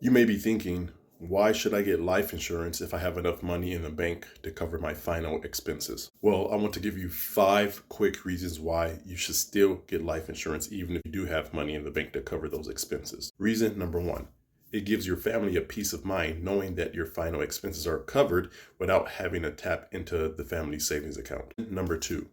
You may be thinking, why should I get life insurance if I have enough money in the bank to cover my final expenses? Well, I want to give you 5 quick reasons why you should still get life insurance even if you do have money in the bank to cover those expenses. Reason number one, it gives your family a peace of mind knowing that your final expenses are covered without having to tap into the family savings account. Number two,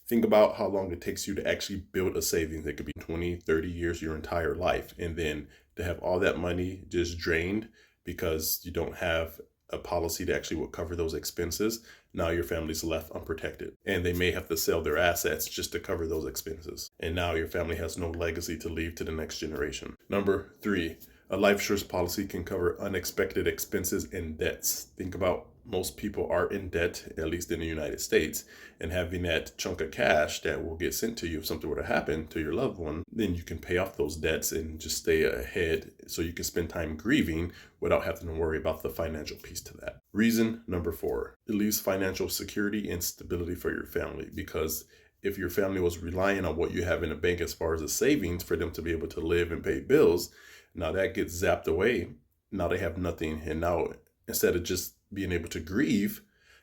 think about how long it takes you to actually build a savings. It could be 20, 30 years, your entire life. And then to have all that money just drained because you don't have a policy that actually will cover those expenses. Now your family's left unprotected and they may have to sell their assets just to cover those expenses. And now your family has no legacy to leave to the next generation. Number three, a life insurance policy can cover unexpected expenses and debts. Think about most people are in debt, at least in the United States, and having that chunk of cash that will get sent to you if something were to happen to your loved one, then you can pay off those debts and just stay ahead so you can spend time grieving without having to worry about the financial piece to that. Reason number four, it leaves financial security and stability for your family, because if your family was relying on what you have in the bank as far as a savings for them to be able to live and pay bills, now that gets zapped away. Now they have nothing. And now instead of just being able to grieve,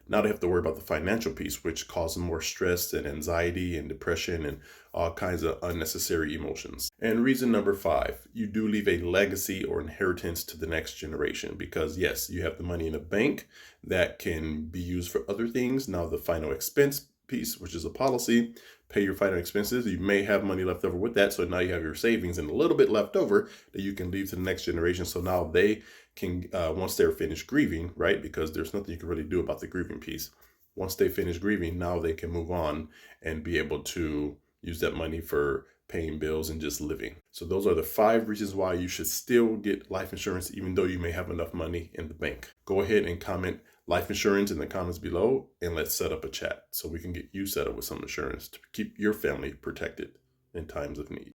now they have to worry about the financial piece, which causes more stress and anxiety and depression and all kinds of unnecessary emotions. And reason number five, you do leave a legacy or inheritance to the next generation, because yes, you have the money in a bank that can be used for other things. Now the final expense piece, which is a policy, pay your final expenses. You may have money left over with that. So now you have your savings and a little bit left over that you can leave to the next generation. So now they can, once they're finished grieving, right? Because there's nothing you can really do about the grieving piece. Once they finish grieving, now they can move on and be able to use that money for paying bills and just living. So those are the 5 reasons why you should still get life insurance, even though you may have enough money in the bank. Go ahead and comment life insurance in the comments below, and let's set up a chat so we can get you set up with some insurance to keep your family protected in times of need.